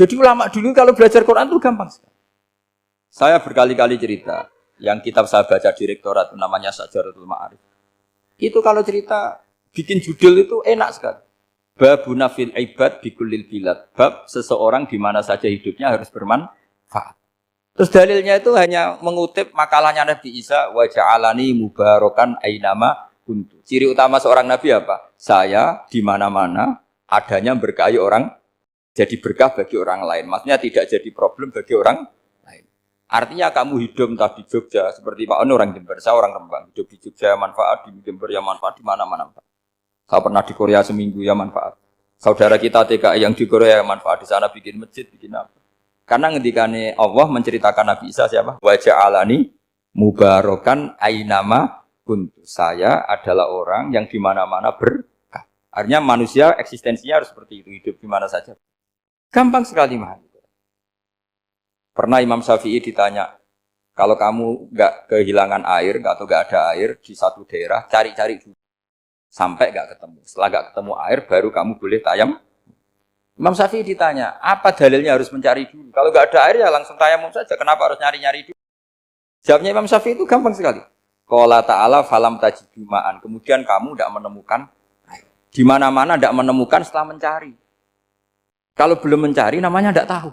Jadi ulama dulu kalau belajar Quran itu gampang sekali. Saya berkali-kali cerita, yang kitab saya baca di rektorat namanya Syajaratul Ma'arif. Itu kalau cerita bikin judul itu enak sekali. Babuna fil ibad bikulil bilad. Bab seseorang di mana saja hidupnya harus bermanfaat. Terus dalilnya itu hanya mengutip makalahnya Nabi Isa, wa ja'alani mubarakan ainama kuntu. Ciri utama seorang nabi apa? Saya di mana-mana adanya berkahi orang, jadi berkah bagi orang lain. Maksudnya tidak jadi problem bagi orang lain. Artinya kamu hidup entah di Jogja, seperti Pak Ono orang Jember, saya orang Rembang. Hidup di Jogja manfaat, di Jember ya manfaat, di mana-mana. Saya pernah di Korea seminggu ya manfaat. Saudara kita TKI yang di Korea ya manfaat, di sana bikin masjid, bikin apa. Karena ngendikane Allah menceritakan Nabi Isa siapa? Wa ja'alani mubarakan ainama kuntu. Saya adalah orang yang di mana-mana berkah. Artinya manusia eksistensinya harus seperti itu, hidup di mana saja. Gampang sekali memahami. Pernah Imam Syafi'i ditanya, kalau kamu nggak kehilangan air atau nggak ada air di satu daerah, cari-cari dulu sampai nggak ketemu. Setelah nggak ketemu air, baru kamu boleh tayamum. Imam Syafi'i ditanya, apa dalilnya harus mencari dulu? Kalau nggak ada air ya langsung tayamum saja. Kenapa harus nyari-nyari dulu? Jawabnya Imam Syafi'i itu gampang sekali. Qala ta'ala falam tajidu ma'an. Kemudian kamu tidak menemukan air. Di mana-mana tidak menemukan setelah mencari. Kalau belum mencari namanya tidak tahu.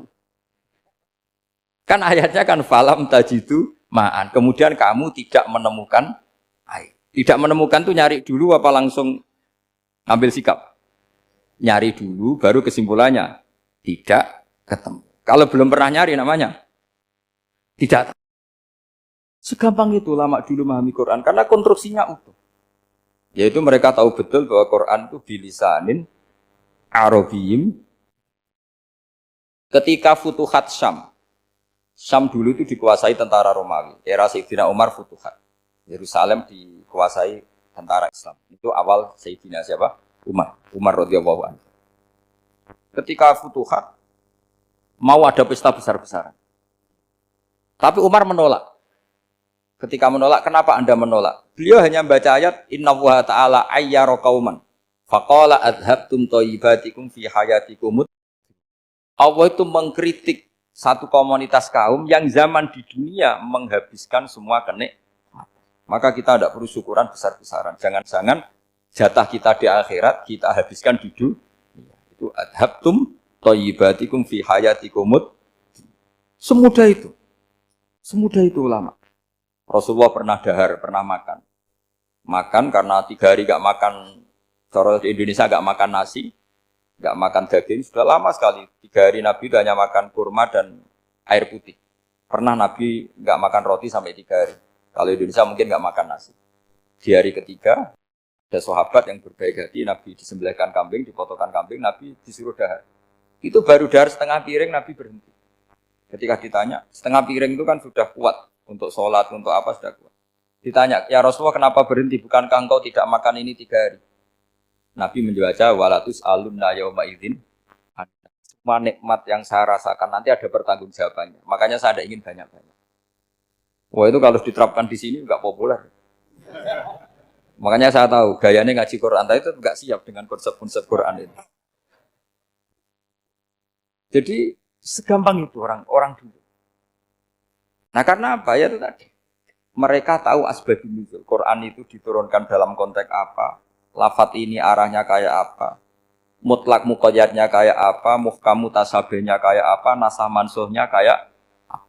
Kan ayatnya kan falam tajidu ma'an. Kemudian kamu tidak menemukan air. Tidak menemukan tuh nyari dulu apa langsung ambil sikap? Nyari dulu baru kesimpulannya tidak ketemu. Kalau belum pernah nyari namanya tidak tahu. Segampang itu ulama dulu memahami Quran karena konstruksinya utuh. Yaitu mereka tahu betul bahwa Quran itu bilisanin Arabiyim. Ketika Futuhat Syam. Syam dulu itu dikuasai tentara Romawi. Era Sayyidina Umar Futuhat. Yerusalem dikuasai tentara Islam. Itu awal Sayyidina siapa? Umar radhiyallahu anhu. Ketika Futuhat mau ada pesta besar-besaran. Tapi Umar menolak. Ketika menolak, kenapa Anda menolak? Beliau hanya membaca ayat innallaha ta'ala ayyara qauman faqala adhabtum thayyibatikum fi hayatikum. Allah itu mengkritik satu komunitas kaum yang zaman di dunia menghabiskan semua kenikmatan. Maka kita tidak perlu syukuran besar-besaran. Jangan-jangan jatah kita di akhirat kita habiskan di dunia. Itu adhabtum thayyibatikum fi hayatikum. Semudah itu. Semudah itu ulama. Rasulullah pernah dahar, pernah makan. Makan karena 3 hari gak makan, cara di Indonesia gak makan nasi, gak makan daging, sudah lama sekali. 3 hari Nabi itu hanya makan kurma dan air putih. Pernah Nabi gak makan roti sampai 3 hari. Kalau Indonesia mungkin gak makan nasi. Di hari ketiga, ada sahabat yang berbaik hati, Nabi disembelihkan kambing, dipotongkan kambing, Nabi disuruh dahar. Itu baru dahar setengah piring, Nabi berhenti. Ketika ditanya, setengah piring itu kan sudah kuat. Untuk sholat, untuk apa sudah kuat. Ditanya, ya Rasulullah kenapa berhenti? Bukankah engkau tidak makan ini 3 hari? Nabi menjawab, walatus alunna yauma idzin. Semua nikmat yang saya rasakan nanti ada pertanggungjawabannya. Makanya saya tidak ingin banyak-banyak. Wah itu kalau diterapkan di sini nggak populer. Makanya saya tahu gayanya ngaji Quran itu nggak siap dengan konsep-konsep Quran itu. Jadi segampang itu orang dulu. Nah karena apa ya itu tadi mereka tahu asbabun nuzul. Quran itu diturunkan dalam konteks apa, lafadz ini arahnya kayak apa, mutlak muqayyadnya kayak apa, muhkam mutasabihnya kayak apa, nasah mansuhnya kayak apa.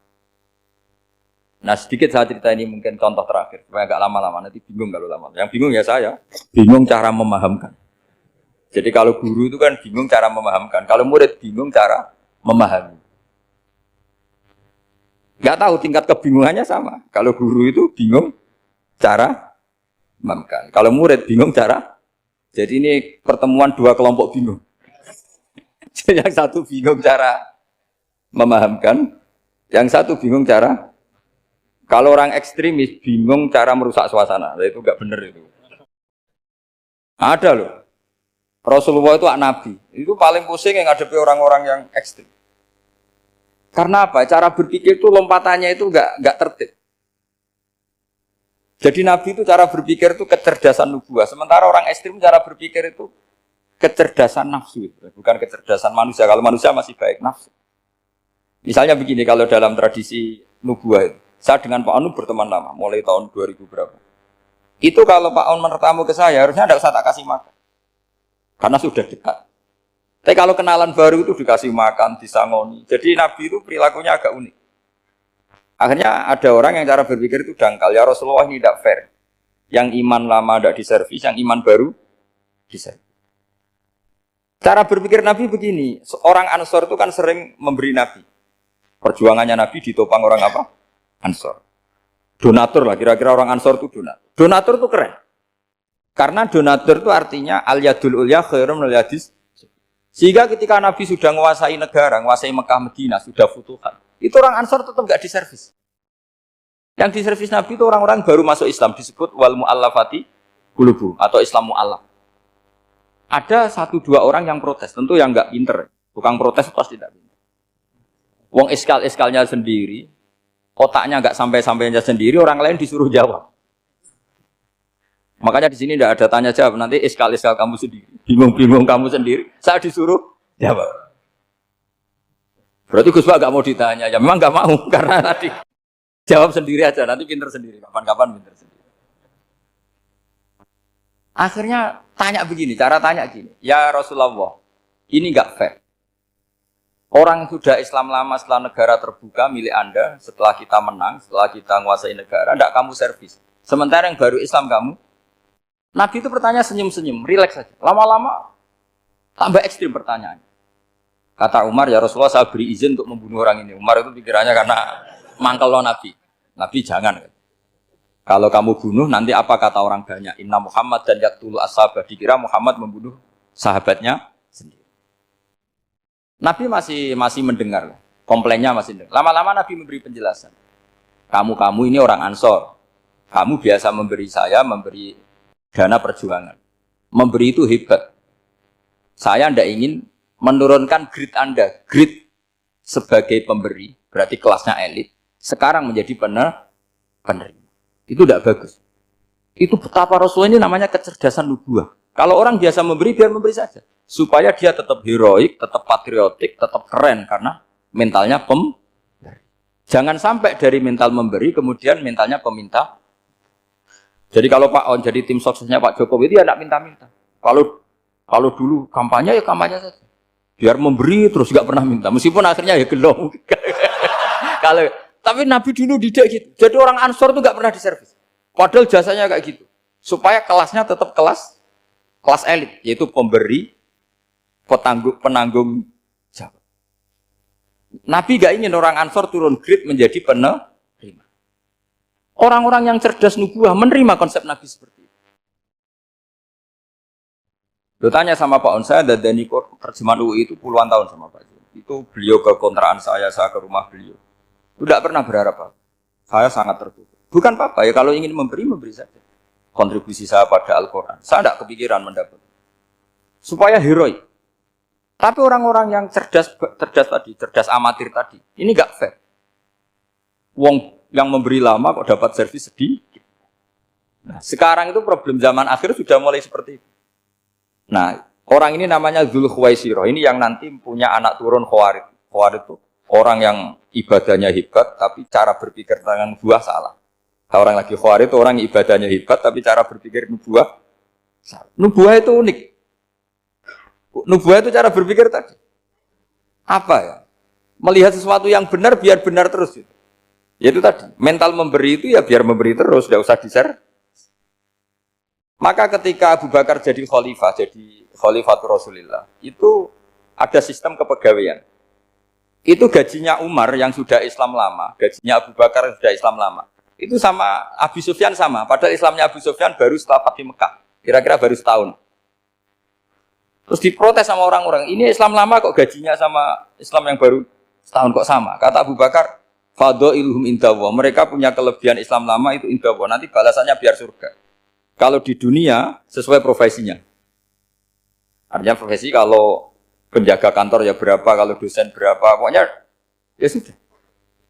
Nah sedikit saya cerita ini mungkin contoh terakhir supaya agak lama-lama nanti bingung kalau lama. Yang bingung ya saya, bingung cara memahamkan. Jadi kalau guru itu kan bingung cara memahamkan, kalau murid bingung cara memahami. Nggak tahu tingkat kebingungannya sama. Kalau guru itu bingung cara memahamkan. Kalau murid bingung cara. Jadi ini pertemuan 2 kelompok bingung. Yang satu bingung cara memahamkan. Yang satu bingung cara. Kalau orang ekstremis bingung cara merusak suasana. Nah, itu nggak benar itu. Ada loh. Rasulullah itu nabi. Itu paling pusing yang ngadepi orang-orang yang ekstrim. Karena apa? Cara berpikir itu lompatannya itu enggak tertib. Jadi Nabi itu cara berpikir itu kecerdasan nubuah. Sementara orang ekstrim cara berpikir itu kecerdasan nafsu. Bukan kecerdasan manusia. Kalau manusia masih baik nafsu. Misalnya begini, kalau dalam tradisi nubuah itu, saya dengan Pak Anu berteman lama, mulai tahun 2000 berapa. Itu kalau Pak Anu bertamu ke saya, harusnya tidak usah tak kasih makan. Karena sudah dekat. Tapi kalau kenalan baru itu dikasih makan, disangoni. Jadi Nabi itu perilakunya agak unik. Akhirnya ada orang yang cara berpikir itu dangkal. Ya Rasulullah ini tidak fair. Yang iman lama tidak diservis, yang iman baru diservis. Cara berpikir Nabi begini, seorang Ansor itu kan sering memberi Nabi. Perjuangannya Nabi ditopang orang apa? Ansor. Donatur lah, kira-kira orang Ansor itu donatur. Donatur itu keren. Karena donatur itu artinya al-yadul ulya khairum minal yadis. Sehingga ketika Nabi sudah menguasai negara, menguasai Mekah Madinah, sudah futuhat, itu orang Ansor tetap nggak diservis. Yang diservis Nabi itu orang-orang baru masuk Islam, disebut wal mu'allafati qulubuhum atau Islam mu'allaf. Ada 1-2 orang yang protes, tentu yang nggak pinter. Tukang protes pasti tidak pinter. Wong iskal-iskalnya sendiri, otaknya nggak sampai-sampainya sendiri, orang lain disuruh jawab. Makanya di sini tidak ada tanya jawab, nanti iskal-iskal kamu sendiri, bingung-bingung kamu sendiri, saya disuruh jawab. Berarti Gus Pak nggak mau ditanya, ya memang nggak mau karena tadi jawab sendiri aja, nanti pinter sendiri, kapan-kapan pinter sendiri. Akhirnya tanya begini, cara tanya gini, ya Rasulullah, ini nggak fair. Orang sudah Islam lama setelah negara terbuka milik Anda, setelah kita menang, setelah kita menguasai negara, tidak kamu servis. Sementara yang baru Islam kamu, Nabi itu bertanya senyum-senyum, rileks saja. Lama-lama tambah ekstrim pertanyaannya. Kata Umar, ya Rasulullah saya beri izin untuk membunuh orang ini. Umar itu pikirannya karena mangkel lo Nabi. Nabi jangan. Kalau kamu bunuh, nanti apa kata orang banyak? Inna Muhammad dan yaqtulu ashabah. Dikira Muhammad membunuh sahabatnya sendiri. Nabi masih mendengar. Komplainnya masih mendengar. Lama-lama Nabi memberi penjelasan. Kamu ini orang Ansor. Kamu biasa memberi saya, memberi dana perjuangan. Memberi itu hebat. Saya tidak ingin menurunkan grade Anda. Grade sebagai pemberi, berarti kelasnya elit. Sekarang menjadi penerima. Itu tidak bagus. Itu betapa Rasulullah ini namanya kecerdasan nubuah. Kalau orang biasa memberi, biar memberi saja. Supaya dia tetap heroik, tetap patriotik, tetap keren. Karena mentalnya pemberi. Jangan sampai dari mental memberi, kemudian mentalnya peminta. Jadi kalau Pak On jadi tim suksesnya Pak Jokowi itu ya tidak minta-minta. Kalau dulu kampanye ya kampanye saja. Biar memberi terus nggak pernah minta. Meskipun akhirnya ya gelong. Tapi Nabi dulu tidak gitu. Jadi orang Ansor itu nggak pernah diservis. Padahal jasanya kayak gitu. Supaya kelasnya tetap kelas elit, yaitu pemberi, penanggung jawab. Nabi nggak ingin orang Ansor turun grade menjadi penerima. Orang-orang yang cerdas nubuah menerima konsep Nabi seperti itu. Lo tanya sama Pak On, saya dadani terjemahan UI itu puluhan tahun sama Pak. Itu beliau ke kontrakan saya ke rumah beliau. Tidak pernah berharap apa. Saya sangat tertutup. Bukan apa-apa ya, kalau ingin memberi saja. Kontribusi saya pada Al-Quran. Saya tidak kepikiran mendapat. Supaya heroik. Tapi orang-orang yang cerdas amatir tadi, ini nggak fair. Wong yang memberi lama kok dapat servis sedikit. Nah, sekarang itu problem zaman akhir sudah mulai seperti itu. Nah, orang ini namanya Dzul Khuwaisirah. Ini yang nanti punya anak turun Khawarid. Khawarid itu orang yang ibadahnya hebat, tapi cara berpikir tentang nubuah salah. Orang lagi Khawarid itu orang yang ibadahnya hebat, tapi cara berpikir nubuah salah. Nubuah itu unik. Nubuah itu cara berpikir tadi. Apa ya? Melihat sesuatu yang benar, biar benar terus. Gitu. Yaitu tadi, mental memberi itu ya biar memberi terus, tidak usah di-share. Maka ketika Abu Bakar jadi khalifatul Rasulullah, itu ada sistem kepegawaian. Itu gajinya Umar yang sudah Islam lama, gajinya Abu Bakar yang sudah Islam lama. Itu sama Abu Sufyan sama, padahal Islamnya Abu Sufyan baru setelah Fathu Mekah, kira-kira baru setahun. Terus diprotes sama orang-orang, ini Islam lama kok gajinya sama Islam yang baru setahun kok sama. Kata Abu Bakar, fadailuhum indallah. Mereka punya kelebihan Islam lama itu indallah. Nanti balasannya biar surga. Kalau di dunia sesuai profesinya. Artinya profesi kalau penjaga kantor ya berapa, kalau dosen berapa, pokoknya ya sudah.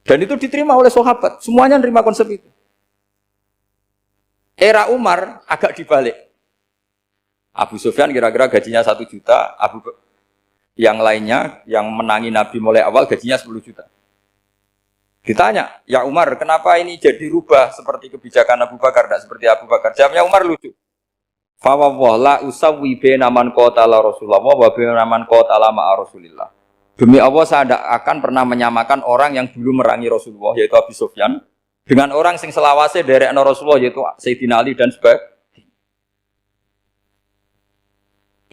Dan itu diterima oleh sahabat. Semuanya menerima konsep itu. Era Umar agak dibalik. Abu Sufyan kira-kira gajinya 1 juta, yang lainnya yang menangi Nabi mulai awal gajinya 10 juta. Ditanya, ya Umar, kenapa ini jadi rubah seperti kebijakan Abu Bakar, tidak seperti Abu Bakar? Jawabnya Umar lucu. Fawwah la usawwi baina man qatala Rasulullah wa baina man qatala ma'a Rasulillah. Demi Allah saya tidak akan pernah menyamakan orang yang dulu merangi Rasulullah yaitu Abu Sufyan dengan orang sing selawase dari Rasulullah yaitu Sayyidina Ali dan sebagainya.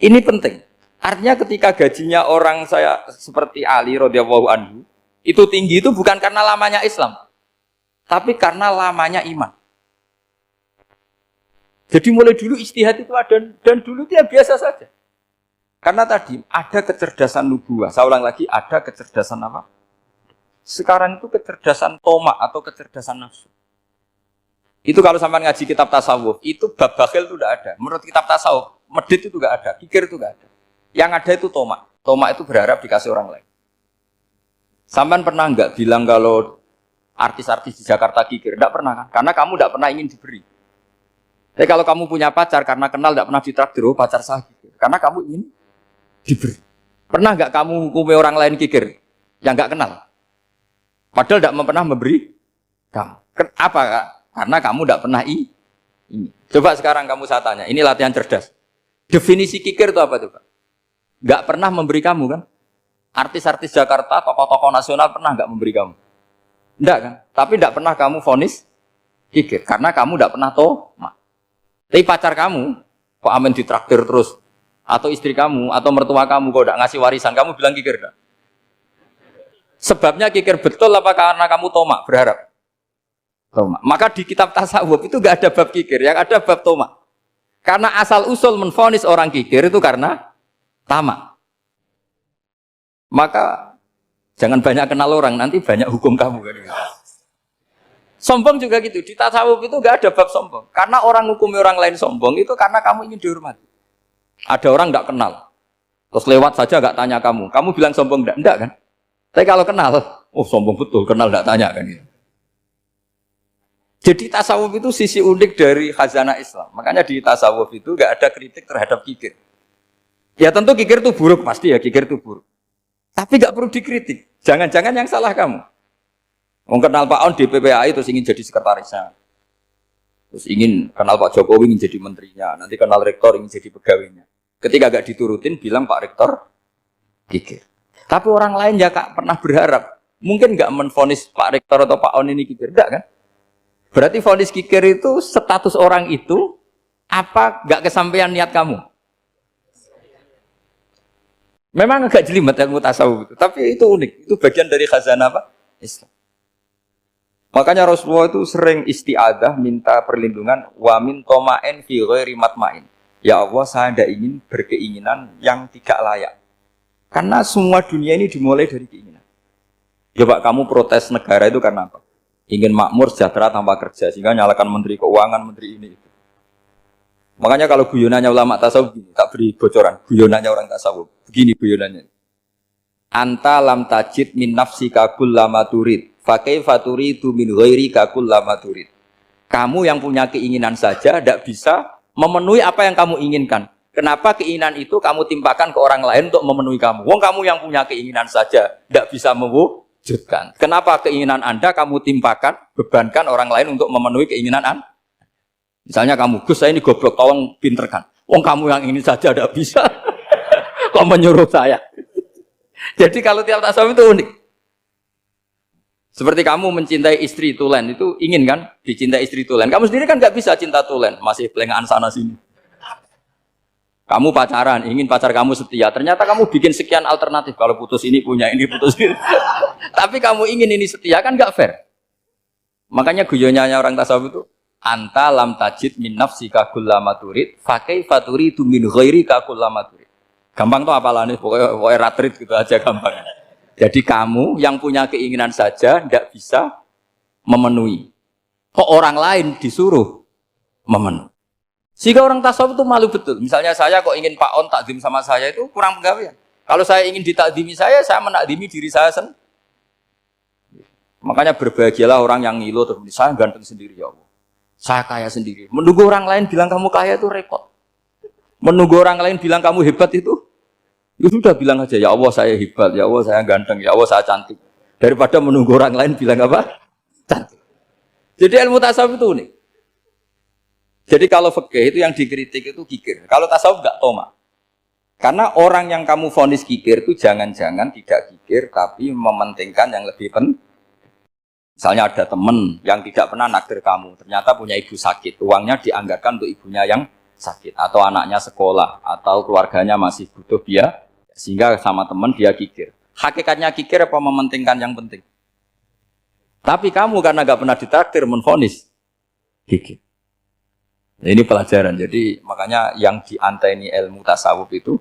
Ini penting. Artinya ketika gajinya orang saya seperti Ali radhiyallahu anhu itu tinggi itu bukan karena lamanya Islam, tapi karena lamanya iman. Jadi mulai dulu ijtihad itu ada dan dulu dia biasa saja. Karena tadi ada kecerdasan nubuwah. Saya ulang lagi, ada kecerdasan apa? Sekarang itu kecerdasan tomak atau kecerdasan nafsu. Itu kalau sampai ngaji kitab tasawuf, itu bab bakhil itu tidak ada. Menurut kitab tasawuf, medit itu tidak ada, kikir itu tidak ada. Yang ada itu tomak. Tomak itu berharap dikasih orang lain. Sampai pernah enggak bilang kalau artis-artis di Jakarta kikir? Tidak pernah kan? Karena kamu tidak pernah ingin diberi. Tapi kalau kamu punya pacar karena kenal tidak pernah ditraktir, oh pacar saya kikir. Karena kamu ingin diberi. Pernah enggak kamu hukumi orang lain kikir yang enggak kenal? Padahal tidak pernah memberi kamu. Apa kak? Karena kamu tidak pernah ini. Coba sekarang kamu saya tanya, ini latihan cerdas. Definisi kikir itu apa tuh Pak? Enggak pernah memberi kamu kan? Artis-artis Jakarta, tokoh-tokoh nasional pernah enggak memberi kamu? Enggak kan? Tapi enggak pernah kamu vonis kikir. Karena kamu enggak pernah tomak. Tapi pacar kamu, kok amin ditraktir terus? Atau istri kamu, atau mertua kamu, kok enggak ngasih warisan, kamu bilang kikir enggak? Sebabnya kikir betul apa karena kamu tomak, berharap? Tomak. Maka di kitab tasawuf itu enggak ada bab kikir, yang ada bab tomak. Karena asal usul menvonis orang kikir itu karena tamak. Maka jangan banyak kenal orang, nanti banyak hukum kamu kan. Sombong juga gitu, di tasawuf itu enggak ada bab sombong. Karena orang hukumi orang lain sombong itu karena kamu ingin dihormati. Ada orang enggak kenal, terus lewat saja enggak tanya kamu bilang sombong enggak kan? Tapi kalau kenal, oh sombong betul, kenal enggak tanya kan gitu. Jadi tasawuf itu sisi unik dari khazanah Islam. Makanya di tasawuf itu enggak ada kritik terhadap kikir. Ya tentu kikir itu buruk, pasti ya kikir itu buruk. Tapi enggak perlu dikritik. Jangan-jangan yang salah kamu. Mau kenal Pak On di PPAI terus ingin jadi sekretarisnya. Terus ingin kenal Pak Jokowi ingin jadi menterinya. Nanti kenal rektor ingin jadi pegawainya. Ketika enggak diturutin bilang Pak Rektor kikir. Tapi orang lain ya Kak pernah berharap. Mungkin enggak menvonis Pak Rektor atau Pak On ini kikir. Enggak kan? Berarti vonis kikir itu status orang itu apa enggak kesampaian niat kamu? Memang agak jelimet ilmu tasawuf itu. Tapi itu unik. Itu bagian dari khazanah apa? Islam. Makanya Rasulullah itu sering isti'adah minta perlindungan wa min toma'in fi ghairi matma'in. Ya Allah, saya tidak ingin berkeinginan yang tidak layak. Karena semua dunia ini dimulai dari keinginan. Ya Pak, kamu protes negara itu karena apa? Ingin makmur, sejahtera tanpa kerja, sehingga nyalakan menteri keuangan, menteri ini. Makanya kalau guyonannya ulama tasawuf begini, tak beri bocoran. Guyonannya orang tasawuf. Begini guyonannya. Anta lam tajid min nafsika kullama turid. Fakai faturi itu min ghairi kakul lama turid. Kamu yang punya keinginan saja tidak bisa memenuhi apa yang kamu inginkan. Kenapa keinginan itu kamu timpakan ke orang lain untuk memenuhi kamu? Wong kamu yang punya keinginan saja tidak bisa mewujudkan. Kenapa keinginan Anda kamu timpakan, bebankan orang lain untuk memenuhi keinginan Anda? Misalnya kamu, Gus saya ini goblok, tolong pinterkan. Wong kamu yang ini saja tidak bisa. Kok menyuruh saya? Jadi kalau tiap tasawuf itu unik. Seperti kamu mencintai istri tulen, itu ingin kan dicintai istri tulen. Kamu sendiri kan nggak bisa cinta tulen, masih pelengahan sana sini. Kamu pacaran, ingin pacar kamu setia. Ternyata kamu bikin sekian alternatif. Kalau putus ini punya ini, putus ini. Tapi kamu ingin ini setia kan nggak fair. Makanya guyonanya orang tasawuf itu anta lam tajid min nafsika kullama turid, fakai faturi tu min ghairika kullama turid. Gampang tuh apalane, pokoknya ratrit gitu aja gampang. Jadi kamu yang punya keinginan saja tidak bisa memenuhi. Kok orang lain disuruh memenuhi. Sehingga orang tasawuf itu malu betul. Misalnya saya kok ingin Pak On takdim sama saya itu kurang pegawaian. Kalau saya ingin ditakdimi saya menakdimi diri saya sendiri. Makanya berbahagialah orang yang ngilu terus saya ganteng sendiri ya Allah. Saya kaya sendiri. Menunggu orang lain bilang kamu kaya itu repot. Menunggu orang lain bilang kamu hebat itu, ya sudah bilang aja, ya Allah saya hebat, ya Allah saya ganteng, ya Allah saya cantik. daripada menunggu orang lain bilang apa? Cantik. Jadi ilmu tasawuf itu unik. Jadi kalau fikih itu yang dikritik itu kikir. Kalau tasawuf enggak toma. Karena orang yang kamu vonis kikir itu jangan-jangan tidak kikir tapi mementingkan yang lebih penting. Misalnya ada teman yang tidak pernah nakdir kamu, ternyata punya ibu sakit, uangnya dianggarkan untuk ibunya yang sakit, atau anaknya sekolah, atau keluarganya masih butuh biaya, sehingga sama teman dia kikir. Hakikatnya kikir apa mementingkan yang penting? Tapi kamu karena nggak pernah ditakdir menvonis kikir. Nah, ini pelajaran. Jadi makanya yang dianteni ilmu tasawuf itu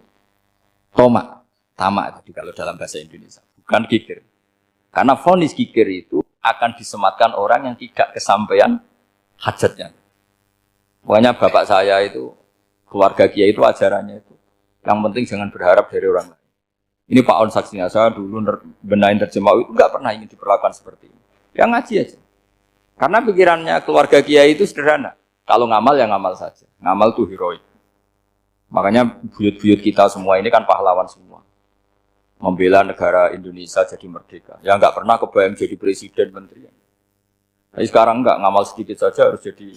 tamak itu kalau dalam bahasa Indonesia, bukan kikir. Karena vonis kikir itu akan disematkan orang yang tidak kesampaian hajatnya. Pokoknya bapak saya itu, keluarga kiai itu ajarannya itu. Yang penting jangan berharap dari orang lain. Ini Pak On saksinya, saya dulu benahin terjemah itu nggak pernah ingin diperlakukan seperti ini. Ya ngaji aja. Karena pikirannya keluarga kiai itu sederhana. Kalau ngamal ya ngamal saja. Ngamal itu heroik. Makanya buyut-buyut kita semua ini kan pahlawan semua. Membela negara Indonesia jadi merdeka. Ya nggak pernah kebayang jadi presiden, menteri. Tapi sekarang nggak, ngamal sedikit saja harus jadi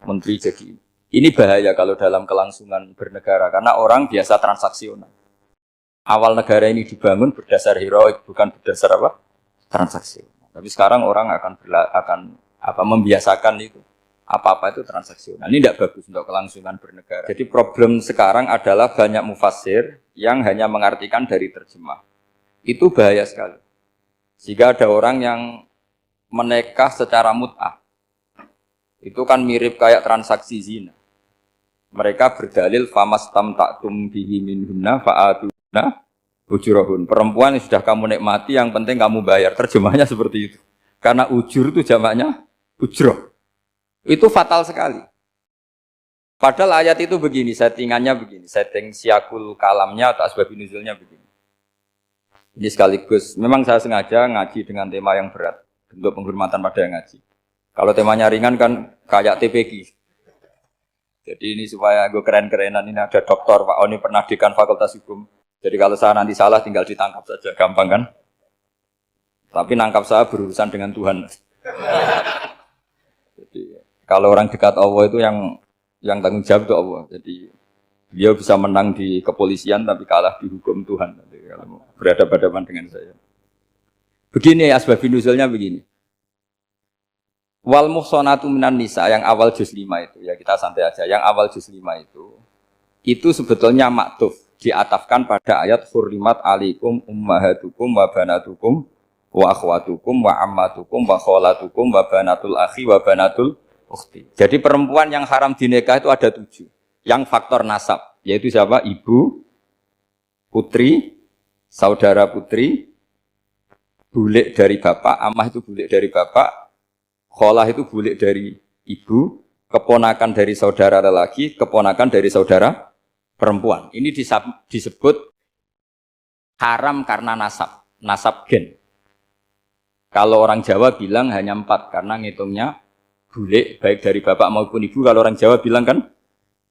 menteri. Jadi ini bahaya kalau dalam kelangsungan bernegara. Karena orang biasa transaksional. Awal negara ini dibangun berdasar heroik, bukan berdasar apa? Transaksional. Tapi sekarang orang akan membiasakan itu. Apa-apa itu transaksional. Ini tidak bagus untuk kelangsungan bernegara. Jadi problem sekarang adalah banyak mufassir yang hanya mengartikan dari terjemah. Itu bahaya sekali. Jika ada orang yang menikah secara mut'ah, itu kan mirip kayak transaksi zina. Mereka berdalil famastam ta'tum bihi minhunna fa'atuna ujurahun. Perempuan yang sudah kamu nikmati, yang penting kamu bayar. Terjemahnya seperti itu. Karena ujur itu jamaknya ujroh. Itu fatal sekali. Padahal ayat itu begini, settingannya begini, setting siakul kalamnya atau asbab nuzulnya begini. Ini sekaligus, memang saya sengaja ngaji dengan tema yang berat, bentuk penghormatan pada yang ngaji. Kalau temanya ringan kan kayak TPQ. Jadi ini supaya gue keren-kerenan, ini ada doktor Pak Oni pernah dekan Fakultas Hukum. Jadi kalau saya nanti salah tinggal ditangkap saja, gampang kan? Tapi nangkap saya berurusan dengan Tuhan. Jadi kalau orang dekat Allah itu yang tanggung jawab itu Allah. Jadi dia bisa menang di kepolisian tapi kalah di hukum Tuhan. Jadi, kalau berhadapan-hadapan dengan saya. Begini asbabun nuzulnya begini. Wal muhsanatu minan nisa yang awal juz 5 itu ya kita santai aja. Yang awal juz 5 itu sebetulnya maktuf diatafkan pada ayat hurrimat alaikum ummahatukum wa banatukum wa akhwatukum wa ammatukum wa kholatukum wa banatul akhi wa banatul ukhti. Jadi perempuan yang haram dinikah itu ada 7. Yang faktor nasab, yaitu siapa? Ibu, putri, saudara putri, bulik dari bapak, amah itu bulik dari bapak, kholah itu bulik dari ibu, keponakan dari saudara lelaki, keponakan dari saudara perempuan. Ini disebut haram karena nasab, nasab gen. Kalau orang Jawa bilang hanya 4 karena ngitungnya bulik baik dari bapak maupun ibu. Kalau orang Jawa bilang kan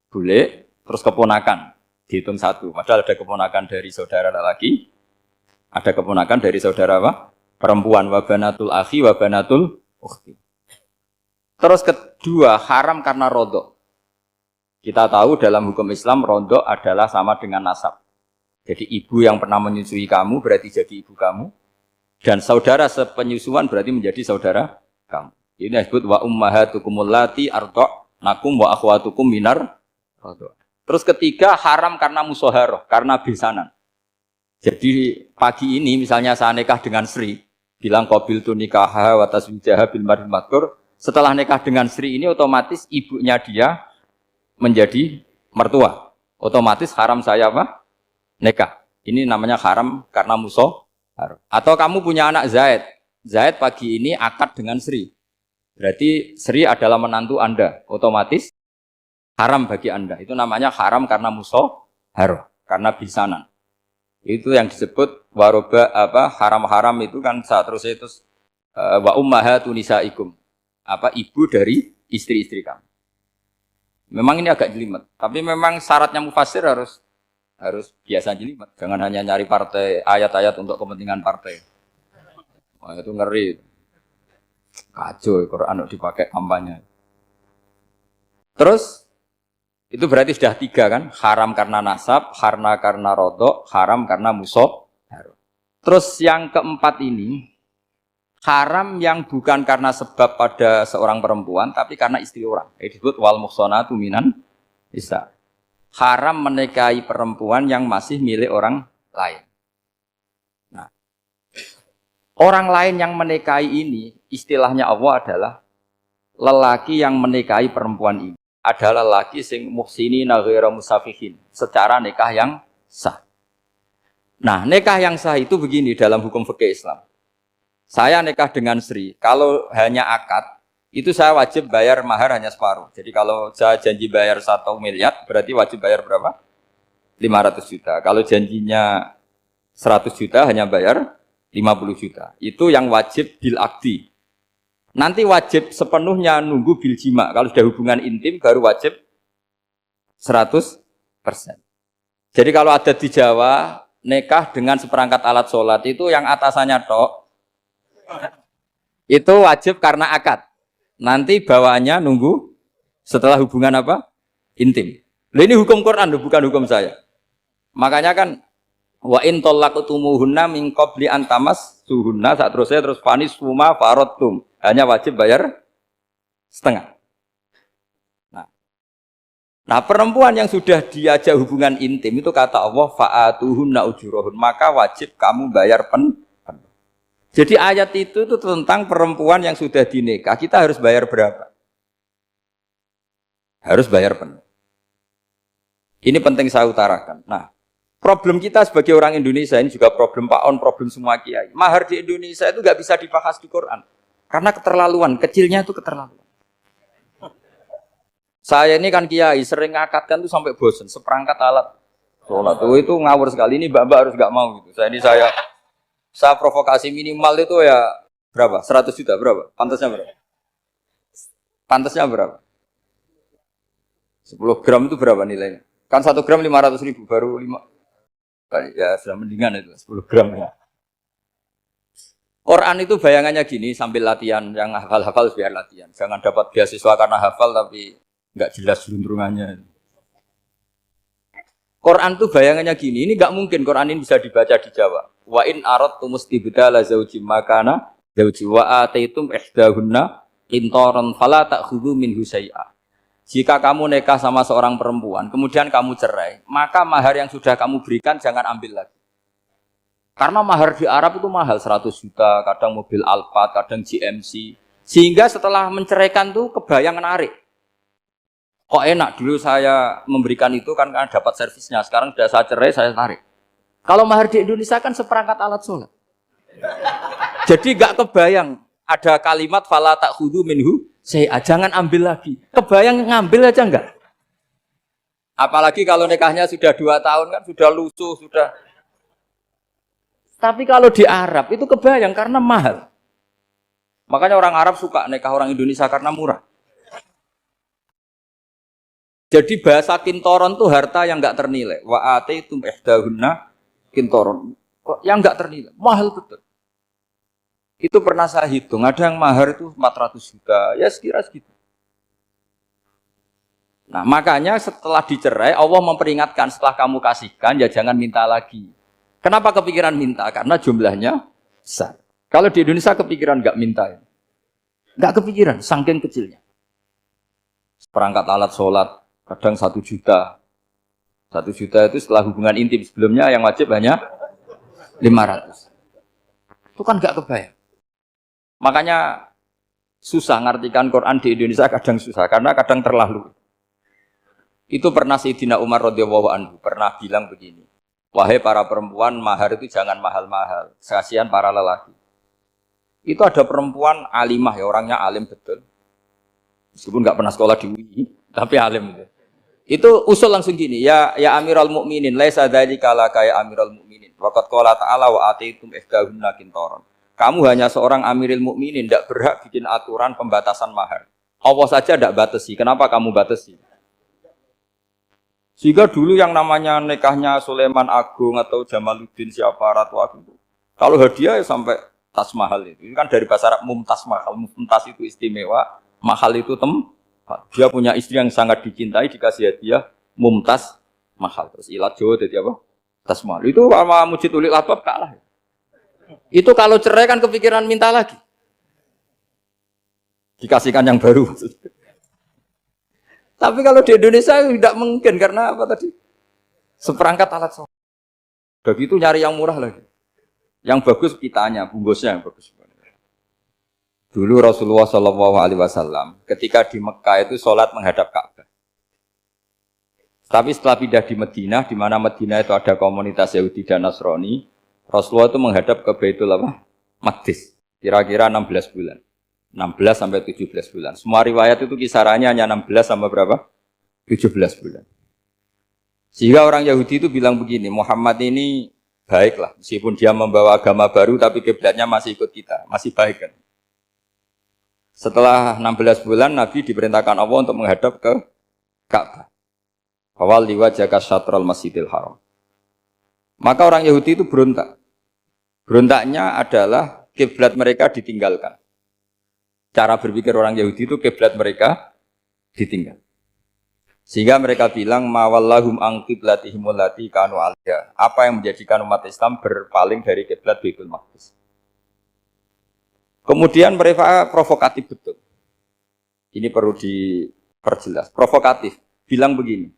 bulik terus keponakan dihitung 1. Padahal ada keponakan dari saudara lelaki, ada keponakan dari saudara apa? Perempuan. Wa banatul akhi wa banatul ukhti. Terus kedua haram karena rodok. Kita tahu dalam hukum Islam rodok adalah sama dengan nasab. Jadi ibu yang pernah menyusui kamu berarti jadi ibu kamu. Dan saudara sepenyusuan berarti menjadi saudara kamu. Ini disebut wa ummahatukumul lati arda'nakum wa akhwatukum minar radha'. Terus ketiga haram karena musoharoh, karena besanan. Jadi pagi ini misalnya saya nikah dengan Sri, bilang qabil tu nikaha wa taswijaha bil mar'il madkur. Setelah nikah dengan Sri ini otomatis ibunya dia menjadi mertua. Otomatis haram saya apa? Nikah. Ini namanya haram karena musoharoh. Atau kamu punya anak Zaid. Zaid pagi ini akad dengan Sri. Berarti Sri adalah menantu Anda. Otomatis haram bagi Anda. Itu namanya haram karena musoharoh, karena bisanan. Itu yang disebut waroba haram-haram itu kan terus itu wa ummahatu nisaikum. Ibu dari istri-istri kamu. Memang ini agak jelimet, tapi memang syaratnya mufassir harus biasa jelimet. Jangan hanya nyari partai ayat-ayat untuk kepentingan partai. Wah, itu ngeri. Kacau Quran dipakai kampanye. Terus itu berarti sudah 3 kan? Haram karena nasab, karena rodok, haram karena musuh. Terus yang keempat ini, haram yang bukan karena sebab pada seorang perempuan, tapi karena istri orang. Disebut wal muhsanatu minan nisa. Haram menikahi perempuan yang masih milik orang lain. Nah, orang lain yang menikahi ini, istilahnya Allah adalah lelaki yang menikahi perempuan ini. Adalah lelaki sing muhsinina ghairu musafihin, secara nikah yang sah. Nah, nikah yang sah itu begini dalam hukum fikih Islam. Saya nikah dengan Sri, kalau hanya akad, itu saya wajib bayar mahar hanya separuh. Jadi kalau saya janji bayar 1 miliar, berarti wajib bayar berapa? 500 juta. Kalau janjinya 100 juta, hanya bayar 50 juta. Itu yang wajib bil akdi. Nanti wajib sepenuhnya nunggu bil jima. Kalau sudah hubungan intim, baru wajib 100%. Jadi kalau ada di Jawa, nikah dengan seperangkat alat sholat itu yang atasannya tok itu wajib karena akad. Nanti bawaannya nunggu setelah hubungan apa? Intim. Loh, ini hukum Quran, bukan hukum saya. Makanya kan wa in talaqtumuhunna min qabli an tamassuhunna, saat terus fanis suma faradtum. Hanya wajib bayar setengah. Nah, perempuan yang sudah diajak hubungan intim itu kata Allah fa'atuhunna ujurahun, maka wajib kamu bayar penuh. Jadi ayat itu tentang perempuan yang sudah dinikah, kita harus bayar berapa? Harus bayar penuh. Ini penting saya utarakan. Nah, problem kita sebagai orang Indonesia ini juga problem Pak On, problem semua kiai. Mahar di Indonesia itu nggak bisa dibahas di Quran karena keterlaluan, kecilnya itu keterlaluan. Saya ini kan kiai, sering ngakatkan tuh sampai bosan, seperangkat alat sholat itu ngawur sekali. Ini mbak-mbak harus nggak mau gitu. Saya provokasi minimal itu ya berapa? 100 juta berapa? Pantasnya berapa? Pantasnya berapa? 10 gram itu berapa nilainya? Kan 1 gram 500.000 baru 5. Ya sudah mendingan itu 10 gram ya. Quran itu bayangannya gini sambil latihan, yang hafal-hafal biar latihan. Jangan dapat beasiswa karena hafal tapi nggak jelas lunturungannya. Quran tuh bayangannya gini, ini nggak mungkin Quran ini bisa dibaca di Jawa. Wa in aradtum istibdala zaujim makana zauji wa ataitum ihdahunna qintaran fala ta'khudhu minhu syai'a. Jika kamu nikah sama seorang perempuan, kemudian kamu cerai, maka mahar yang sudah kamu berikan jangan ambil lagi. Karena mahar di Arab itu mahal, 100 juta, kadang mobil Alphard, kadang GMC. Sehingga setelah menceraikan tuh kebayang menarik. Kok enak, dulu saya memberikan itu kan karena dapat servisnya. Sekarang sudah saya cerai, saya tarik. Kalau mahar di Indonesia kan seperangkat alat sholat. Jadi gak kebayang ada kalimat fala ta'khudhu minhu syai'a, jangan ambil lagi. Kebayang ngambil aja enggak? Apalagi kalau nikahnya sudah 2 tahun kan sudah lusuh, sudah. Tapi kalau di Arab itu kebayang karena mahal. Makanya orang Arab suka nikah orang Indonesia karena murah. Jadi bahasa kintoron itu harta yang enggak ternilai. Wa ataitum ihdahunna kintoron. Yang enggak ternilai, mahal betul. Itu pernah saya hitung, ada yang mahar itu 400 juta, ya sekira segitu. Nah, makanya setelah dicerai, Allah memperingatkan setelah kamu kasihkan, ya jangan minta lagi. Kenapa kepikiran minta? Karena jumlahnya besar. Kalau di Indonesia kepikiran enggak minta. Ya? Enggak kepikiran, saking kecilnya. Perangkat alat sholat, kadang 1 juta. 1 juta itu setelah hubungan intim, sebelumnya yang wajib hanya 500. Itu kan enggak kebayang. Makanya susah ngartikan Quran di Indonesia, kadang susah karena kadang terlalu. Itu pernah Sayyidina Umar radhiyallahu anhu pernah bilang begini, wahai para perempuan, mahar itu jangan mahal-mahal, kasihan para lelaki. Itu ada perempuan alimah ya, orangnya alim betul, meskipun nggak pernah sekolah di UI, tapi alim gitu. Itu usul langsung gini, ya Amirul Mukminin, laisa dzalika laka ya Amirul Mukminin, waqad qala ta'ala wa ataitum ihdahunna qintaran. Kamu hanya seorang Amirul Mukminin, tidak berhak bikin aturan pembatasan mahar. Allah saja tidak batasi. Kenapa kamu batasi? Sehingga dulu yang namanya nikahnya Sulaiman Agung atau Jamaluddin siapa Ratu Agung, kalau hadiah ya sampai tas mahal itu. Itu kan dari bahasa Arab mumtaz mahal. Mumtaz itu istimewa, mahal itu tempat. Dia punya istri yang sangat dicintai, dikasih hadiah mumtaz mahal. Terus ilat Jawa jadi apa? Tas mahal. Itu sama Mujid Ulil Albab kalah. Itu kalau cerai kan kepikiran minta lagi. Dikasihkan yang baru. Tapi kalau di Indonesia tidak mungkin karena apa tadi? Seperangkat alat sholat. Begitu nyari yang murah lagi. Yang bagus kitanya, bungkusnya yang bagus. Dulu Rasulullah SAW ketika di Mekah itu sholat menghadap Ka'bah. Tapi setelah pindah di Madinah, di mana Madinah itu ada komunitas Yahudi dan Nasrani, Rasulullah itu menghadap ke Baitul Maqdis. Kira-kira 16 bulan. 16 sampai 17 bulan. Semua riwayat itu kisarannya hanya 16 sampai berapa? 17 bulan. Sehingga orang Yahudi itu bilang begini, Muhammad ini baiklah, meskipun dia membawa agama baru, tapi kiblatnya masih ikut kita, masih baik kan. Setelah 16 bulan, Nabi diperintahkan Allah untuk menghadap ke Ka'bah. Awal liwajaka syatrul masjidil haram. Maka orang Yahudi itu berontak. Berontaknya adalah kiblat mereka ditinggalkan. Cara berpikir orang Yahudi itu kiblat mereka ditinggal. Sehingga mereka bilang mawallahum an qiblatihim allati kanu 'alaiha. Apa yang menjadikan umat Islam berpaling dari kiblat Baitul Maqdis. Kemudian mereka provokatif betul. Ini perlu diperjelas. Provokatif. Bilang begini.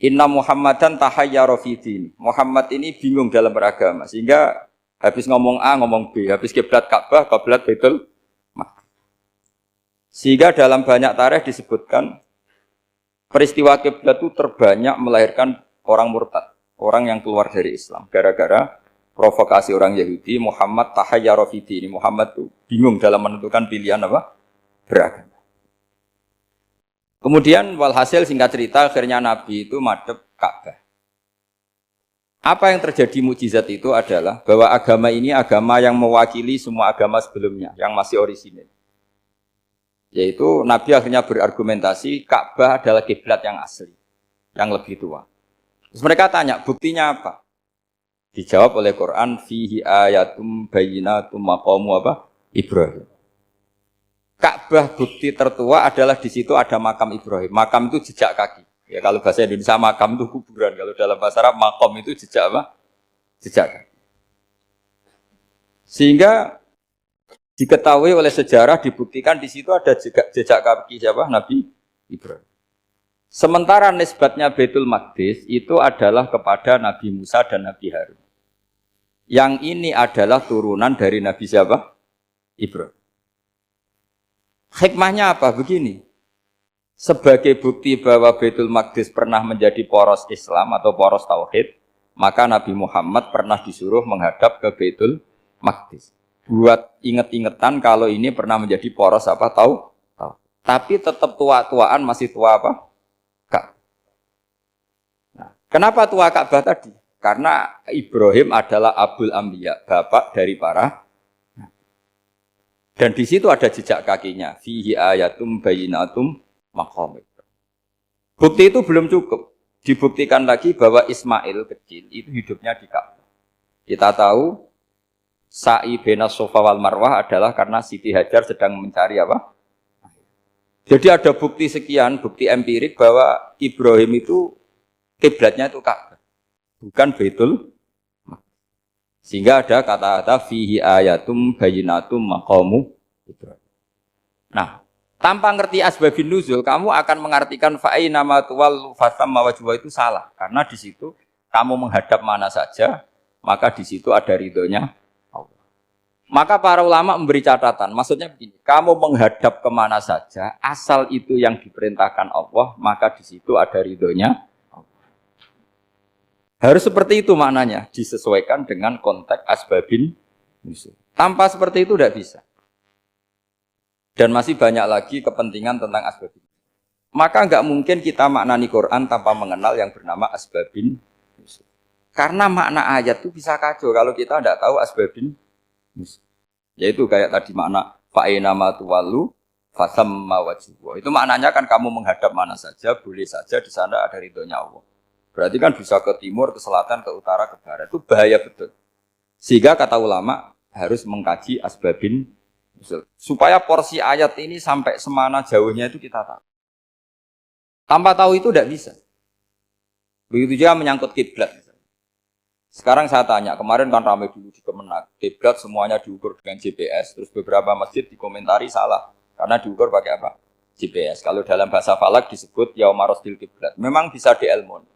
Inna Muhammadan tahayyara fi din. Muhammad ini bingung dalam beragama. Sehingga habis ngomong A, ngomong B. Habis kiblat Ka'bah, kiblat Baitul Maqdis. Sehingga dalam banyak tarikh disebutkan peristiwa kiblat itu terbanyak melahirkan orang murtad, orang yang keluar dari Islam. Gara-gara provokasi orang Yahudi, Muhammad tahayyara fi din. Muhammad itu bingung dalam menentukan pilihan apa? Beragama. Kemudian walhasil singkat cerita akhirnya Nabi itu madhep Ka'bah. Apa yang terjadi mukjizat itu adalah bahwa agama ini agama yang mewakili semua agama sebelumnya yang masih orisinil. Yaitu Nabi akhirnya berargumentasi Ka'bah adalah kiblat yang asli, yang lebih tua. Terus mereka tanya, buktinya apa? Dijawab oleh Quran, fihi ayatum bayyinatum maqamu apa? Ibrahim. Ka'bah bukti tertua adalah di situ ada makam Ibrahim. Makam itu jejak kaki. Ya kalau bahasa Indonesia makam itu kuburan. Kalau dalam bahasa Arab makom itu jejak apa? Jejak kaki. Sehingga diketahui oleh sejarah dibuktikan di situ ada jejak kaki siapa? Nabi Ibrahim. Sementara nisbatnya Baitul Maqdis itu adalah kepada Nabi Musa dan Nabi Harun. Yang ini adalah turunan dari Nabi siapa? Ibrahim. Hikmahnya apa? Begini. Sebagai bukti bahwa Baitul Maqdis pernah menjadi poros Islam atau poros Tauhid, maka Nabi Muhammad pernah disuruh menghadap ke Baitul Maqdis. Buat inget-ingetan kalau ini pernah menjadi poros apa? Tahu? Tapi tetap tua-tuaan masih tua apa? Ka'bah. Nah, kenapa tua Ka'bah tadi? Karena Ibrahim adalah Abul Anbiya, bapak dari para. Dan di situ ada jejak kakinya. Fihi ayatum bayyinatum maqam. Bukti itu belum cukup. Dibuktikan lagi bahwa Ismail kecil itu hidupnya di Ka'bah. Kita tahu sa'i baina Safa wal Marwah adalah karena Siti Hajar sedang mencari apa? Jadi ada bukti sekian, bukti empirik bahwa Ibrahim itu kiblatnya itu Ka'bah, bukan Baitul. Sehingga ada kata-kata fihi ayatum bayyinatum maqamu Ibrahim. Nah, tanpa ngerti asbabun nuzul, kamu akan mengartikan fa'ina ma tuwallu fasamma wajhu itu salah. Karena di situ kamu menghadap mana saja, maka di situ ada ridhonya Allah. Maka para ulama memberi catatan, maksudnya begini, kamu menghadap kemana saja, asal itu yang diperintahkan Allah, maka di situ ada ridhonya. Harus seperti itu maknanya, disesuaikan dengan konteks asbabin nuzul. Tanpa seperti itu tidak bisa. Dan masih banyak lagi kepentingan tentang asbabin. Maka enggak mungkin kita maknani Quran tanpa mengenal yang bernama asbabin nuzul. Karena makna ayat itu bisa kacau kalau kita tidak tahu asbabin nuzul. Yaitu kayak tadi makna fa'ina ma tuwallu fasamma wajhu. Itu maknanya kan kamu menghadap mana saja, boleh saja di sana ada ridhonya Allah. Berarti kan bisa ke timur, ke selatan, ke utara, ke barat. Itu bahaya betul. Sehingga kata ulama, harus mengkaji asbabin nuzul. Supaya porsi ayat ini sampai semana jauhnya itu kita tahu. Tanpa tahu itu tidak bisa. Begitu juga menyangkut kiblat. Sekarang saya tanya, kemarin kan ramai dulu di Kemenak, kiblat semuanya diukur dengan GPS, terus beberapa masjid dikomentari salah, karena diukur pakai apa? GPS. Kalau dalam bahasa falak disebut yaumarosdil kiblat. Memang bisa diilmun.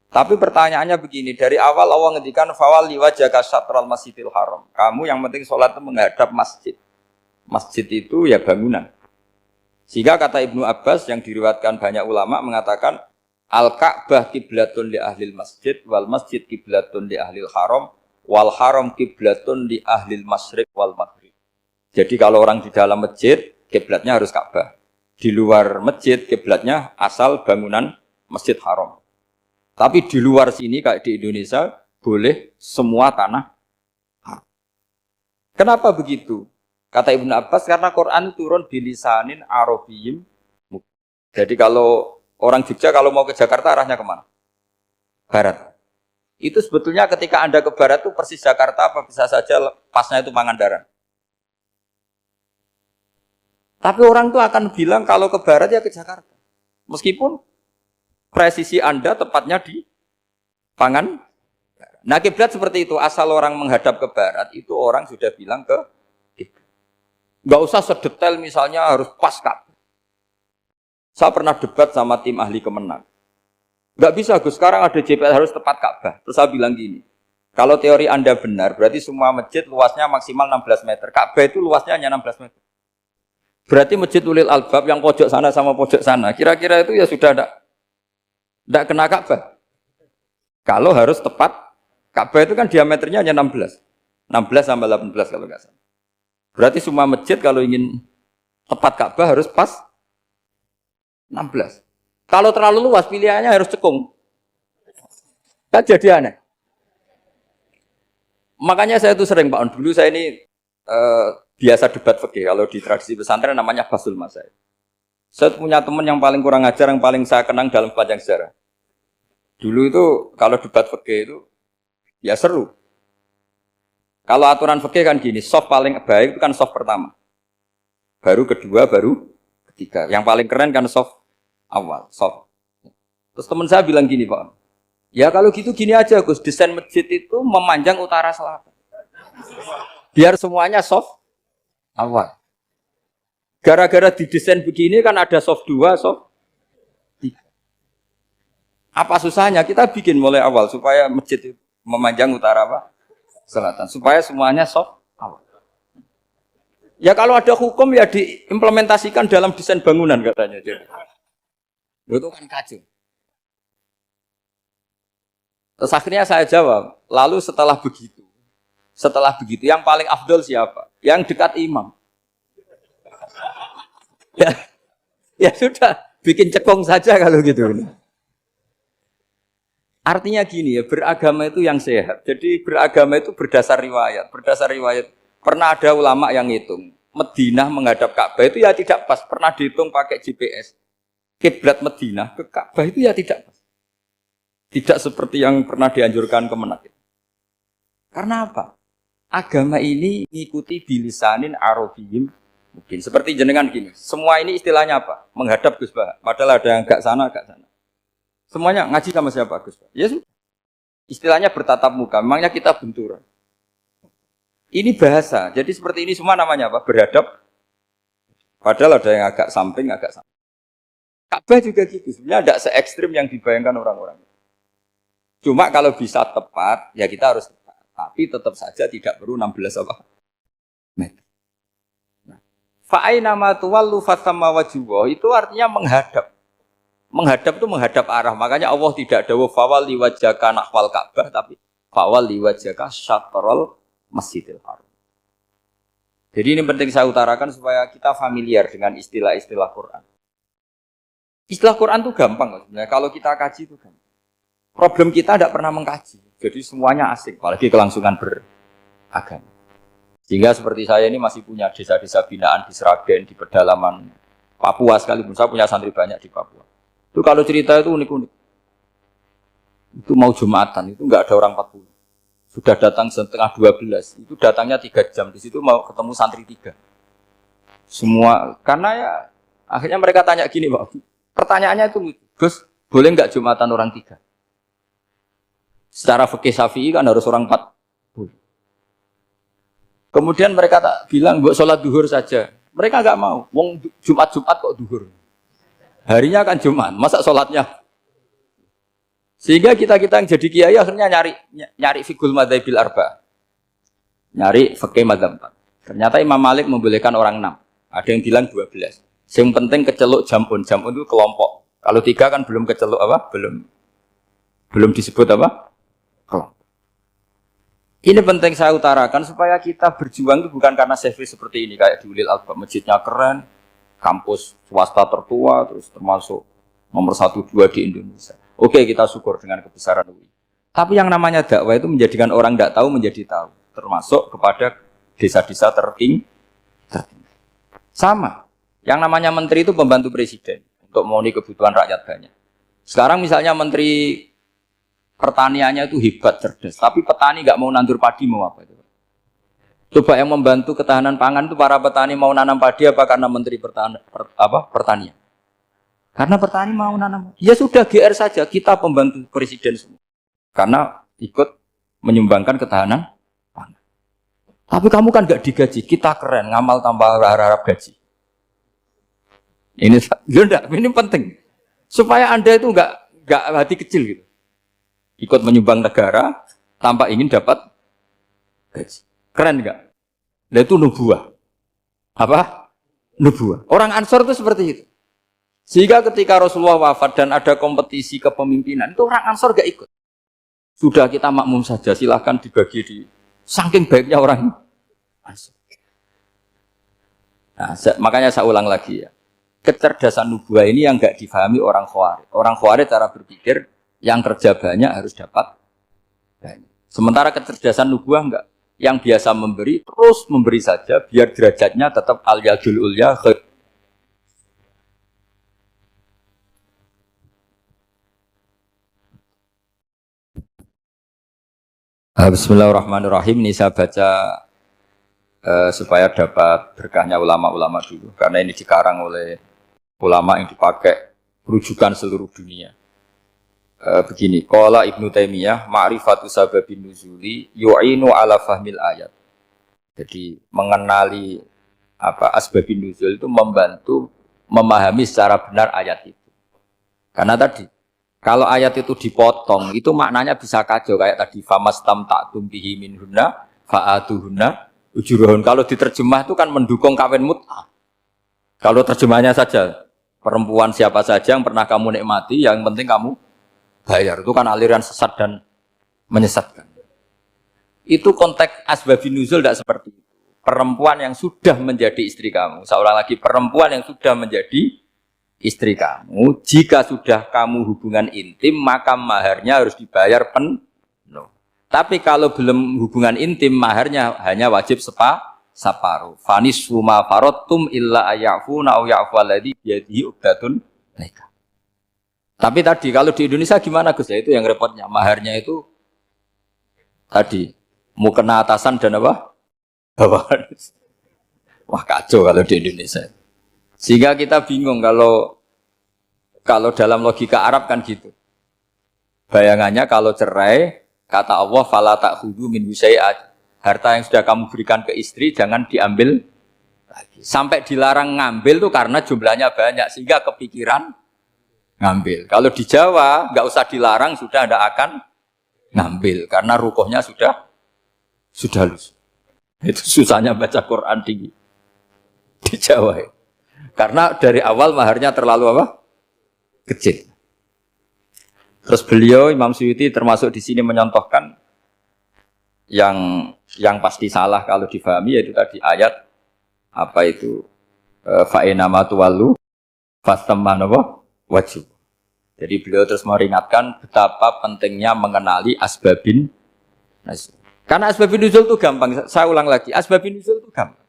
Tapi pertanyaannya begini, dari awal Allah ngendikan fawal liwajhaka syatral masjidil haram. Kamu yang penting sholat itu menghadap masjid. Masjid itu ya bangunan. Sehingga kata Ibnu Abbas yang diriwayatkan banyak ulama mengatakan Al-Ka'bah kiblatun li ahlil masjid wal masjid kiblatun li ahlil haram wal haram kiblatun li ahlil masyriq wal maghrib. Jadi kalau orang di dalam masjid kiblatnya harus Ka'bah. Di luar masjid kiblatnya asal bangunan Masjid Haram. Tapi di luar sini kayak di Indonesia boleh semua tanah. Kenapa begitu? Kata Ibnu Abbas karena Quran turun bilisanin arabiyyin. Jadi kalau orang Jogja kalau mau ke Jakarta arahnya kemana? Barat. Itu sebetulnya ketika Anda ke barat itu persis Jakarta apa bisa saja pasnya itu Pangandaran. Tapi orang itu akan bilang kalau ke barat ya ke Jakarta. Meskipun presisi Anda tepatnya di Pangandaran. Nah kiblat seperti itu, asal orang menghadap ke barat itu orang sudah bilang ke kiblat. Nggak usah sedetail misalnya harus pas Ka'bah. Saya pernah debat sama tim ahli Kemenak. Nggak bisa Gus, sekarang ada GPS harus tepat Ka'bah. Terus saya bilang gini, kalau teori Anda benar, berarti semua masjid luasnya maksimal 16 meter. Ka'bah itu luasnya hanya 16 meter. Berarti masjid Ulil Albab yang pojok sana sama pojok sana, kira-kira itu ya sudah tidak kena Ka'bah. Kalau harus tepat, Ka'bah itu kan diameternya hanya 16. 16 sampai 18 kalau nggak salah. Berarti semua masjid kalau ingin tepat Ka'bah harus pas 16. Kalau terlalu luas pilihannya harus cekung. Kan jadi aneh. Makanya saya itu sering Pak On. Dulu saya ini biasa debat fikih. Kalau di tradisi pesantren namanya Basul Masail. Saya punya teman yang paling kurang ajar, yang paling saya kenang dalam sepanjang sejarah. Dulu itu kalau debat fikih itu ya seru. Kalau aturan fikih kan gini, soft paling baik itu kan soft pertama. Baru kedua, baru ketiga. Yang paling keren kan soft awal, soft. Terus teman saya bilang gini Pak, ya kalau gitu gini aja Gus, desain masjid itu memanjang utara selatan. Biar semuanya soft awal. Gara-gara didesain begini kan ada soft 2, soft 3. Apa susahnya? Kita bikin mulai awal supaya masjid itu memanjang utara apa? Selatan. Supaya semuanya soft awal. Ya kalau ada hukum ya diimplementasikan dalam desain bangunan katanya. Jadi. Itu kan kacau. Terus akhirnya saya jawab, lalu setelah begitu yang paling afdol siapa? Yang dekat imam. Ya sudah, bikin cekong saja kalau gitu. Artinya gini ya, beragama itu yang sehat. Jadi beragama itu berdasar riwayat. Berdasar riwayat, pernah ada ulama yang ngitung. Madinah menghadap Ka'bah itu ya tidak pas. Pernah dihitung pakai GPS. Kiblat Madinah ke Ka'bah itu ya tidak pas. Tidak seperti yang pernah dianjurkan Kemenak. Karena apa? Agama ini mengikuti bilisanin arabiyyin mungkin. Seperti jenengan gini. Semua ini istilahnya apa? Menghadap Gus Bah. Padahal ada yang agak sana, agak sana. Semuanya ngaji sama siapa Gus Bah? Ya sudah. Istilahnya bertatap muka. Memangnya kita benturan. Ini bahasa. Jadi seperti ini semua namanya apa? Berhadap. Padahal ada yang agak samping, agak samping. Ka'bah juga gitu, sebenarnya tidak se-ekstrim yang dibayangkan orang-orang. Cuma kalau bisa tepat, ya kita harus tepat. Tapi tetap saja tidak perlu 16 apa? Meter. Fa'aina ma tuwallu fathamma wajhuhu itu artinya menghadap. Menghadap itu menghadap arah. Makanya Allah tidak dawuh fawal liwajhaka nahwal Ka'bah, tapi fawal liwajhaka syatrul Masjidil Haram. Jadi ini penting saya utarakan supaya kita familiar dengan istilah-istilah Quran. Istilah Quran itu gampang. Sebenarnya. Kalau kita kaji itu gampang. Problem kita tidak pernah mengkaji. Jadi semuanya asing. Apalagi kelangsungan beragama. Sehingga seperti saya ini masih punya desa-desa binaan di Sragen, di pedalaman Papua sekalipun. Saya punya santri banyak di Papua. Itu kalau cerita itu unik-unik. Itu mau Jumatan, itu nggak ada orang 40. Sudah datang setengah 12, itu datangnya 3 jam. Di situ mau ketemu santri 3. Semua, karena ya akhirnya mereka tanya gini, Pak. Pertanyaannya itu, Gus, boleh nggak Jumatan orang 3? Secara fikih Syafi'i kan harus orang 4. Kemudian mereka tak bilang, buat sholat duhur saja. Mereka nggak mau. Wong Jumat kok duhur. Harinya kan Jumat, masa sholatnya? Sehingga kita yang jadi kiai akhirnya nyari fikul madzhabil arba. Nyari fikih madzhab 4. Ternyata Imam Malik membolehkan orang 6. Ada yang bilang 12. Yang penting keceluk jamun itu kelompok. Kalau 3 kan belum keceluk apa? Belum disebut apa? Kelompok. Ini penting saya utarakan supaya kita berjuang itu bukan karena service seperti ini kayak di Ulil Albab, masjidnya keren, kampus swasta tertua, terus termasuk nomor 1-2 di Indonesia. Oke, kita syukur dengan kebesaran UI. Tapi yang namanya dakwah itu menjadikan orang tidak tahu menjadi tahu, termasuk kepada desa-desa tertinggi. Sama, yang namanya menteri itu pembantu presiden untuk memenuhi kebutuhan rakyat banyak. Sekarang misalnya menteri pertaniannya itu hebat, cerdas, tapi petani nggak mau nandur padi, mau apa itu? Coba yang membantu ketahanan pangan itu para petani mau nanam padi apa karena menteri pertanian? Karena petani mau nanam. Ya sudah GR saja, kita pembantu presiden semua. Karena ikut menyumbangkan ketahanan pangan. Tapi kamu kan nggak digaji, kita keren, ngamal tanpa harap gaji. Ini penting supaya Anda itu nggak hati kecil gitu. Ikut menyumbang negara tanpa ingin dapat gaji. Keren enggak? Nah itu nubuah. Apa? Nubuah. Orang Ansor itu seperti itu. Sehingga ketika Rasulullah wafat dan ada kompetisi kepemimpinan, itu orang Ansor gak ikut. Sudah kita makmum saja, silahkan dibagi di saking baiknya orang Ansor. Nah, makanya saya ulang lagi ya. Kecerdasan nubuah ini yang gak difahami orang Khawarij. Orang Khawarij cara berpikir yang kerja banyak harus dapat banyak. Sementara kecerdasan nubuah enggak. Yang biasa memberi, terus memberi saja, biar derajatnya tetap al-yadul ulya. Bismillahirrahmanirrahim. Ini saya baca supaya dapat berkahnya ulama-ulama dulu. Karena ini dikarang oleh ulama yang dipakai rujukan seluruh dunia. Begini, qala Ibnu Taimiyah ma'rifatu sababin nuzuli yu'inu ala fahmil ayat. Jadi mengenali asbabin nuzul itu membantu memahami secara benar ayat itu. Karena tadi kalau ayat itu dipotong itu maknanya bisa kacau kayak tadi famastam ta'tum bihi minhunna fa'atuhunna ujurahun. Kalau diterjemah itu kan mendukung kawin mut'ah. Kalau terjemahnya saja perempuan siapa saja yang pernah kamu nikmati, yang penting kamu bayar, itu kan aliran sesat dan menyesatkan. Itu konteks asbabun nuzul tidak seperti itu. Perempuan yang sudah menjadi istri kamu, seorang lagi perempuan yang sudah menjadi istri kamu, jika sudah kamu hubungan intim, maka maharnya harus dibayar penuh. Tapi kalau belum hubungan intim, maharnya hanya wajib separuh. Fanis suma farotum illa ayafuna au ya'fu alladhi biyadihi uqdatun nikah. Tapi tadi kalau di Indonesia gimana Gus? Ya itu yang repotnya. Maharnya itu tadi mau kena atasan dan apa? Bawahan. Wah kacau kalau di Indonesia. Sehingga kita bingung kalau dalam logika Arab kan gitu. Bayangannya kalau cerai, kata Allah fala ta'khudhu min syai'at. Harta yang sudah kamu berikan ke istri jangan diambil lagi. Sampai dilarang ngambil tuh karena jumlahnya banyak sehingga kepikiran ngambil. Kalau di Jawa nggak usah dilarang sudah tidak akan ngambil karena rukuhnya sudah lusuh. Itu susahnya baca Quran di Jawa ya. Karena dari awal maharnya terlalu apa? Kecil. Terus beliau Imam Suyuti termasuk di sini menyontohkan yang pasti salah kalau difahami yaitu tadi ayat apa itu fa'inama tuwallu fastamma wajib. Jadi beliau terus meringatkan betapa pentingnya mengenali asbabin nuzul. Karena asbabin nuzul itu gampang. Saya ulang lagi, asbabin nuzul itu gampang.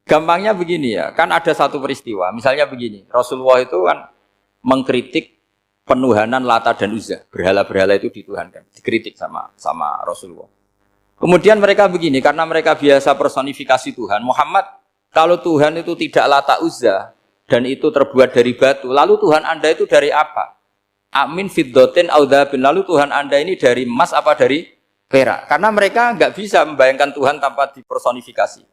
Gampangnya begini ya, kan ada satu peristiwa. Misalnya begini, Rasulullah itu kan mengkritik penuhanan Lata dan Uzza. Berhala-berhala itu dituhankan, dikritik sama Rasulullah. Kemudian mereka begini, karena mereka biasa personifikasi Tuhan. Muhammad, kalau Tuhan itu tidak Lata Uzza, dan itu terbuat dari batu, lalu Tuhan Anda itu dari apa? Amin fiddotin audhabin, lalu Tuhan Anda ini dari emas apa dari perak? Karena mereka nggak bisa membayangkan Tuhan tanpa dipersonifikasi.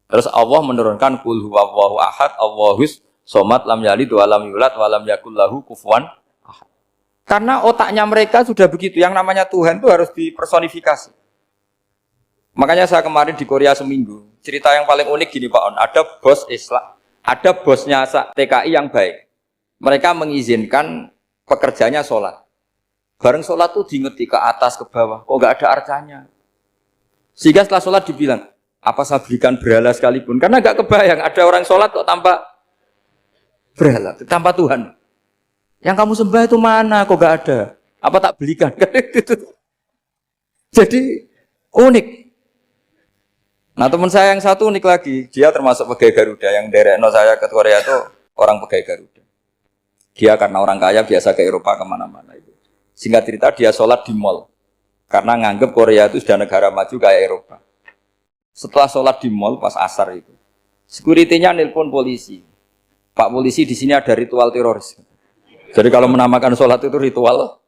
Terus Allah menurunkan qul huwallahu ahad, Allahus somad, lam yalid wa lam yulad wa lam yakul lahu kufuwan ahad. Karena otaknya mereka sudah begitu, yang namanya Tuhan itu harus dipersonifikasi. Makanya saya kemarin di Korea seminggu, cerita yang paling unik gini Pak On, ada bos Islam, ada bosnya TKI yang baik. Mereka mengizinkan pekerjanya sholat. Bareng sholat tuh diingeti ke atas, ke bawah, kok nggak ada arcanya. Sehingga setelah sholat dibilang, apa saya belikan berhala sekalipun? Karena nggak kebayang, ada orang sholat kok tanpa berhala, tanpa Tuhan. Yang kamu sembah itu mana? Kok nggak ada? Apa tak belikan? Jadi unik. Nah teman saya yang satu unik lagi, dia termasuk pegawai Garuda, yang derekno saya ke Korea itu orang pegawai Garuda. Dia karena orang kaya biasa ke Eropa kemana-mana itu. Singkat cerita dia sholat di mall, karena nganggep Korea itu sudah negara maju kayak Eropa. Setelah sholat di mall pas asar itu, security-nya nelpon polisi. Pak polisi di sini ada ritual teroris. Jadi kalau menamakan sholat itu ritual.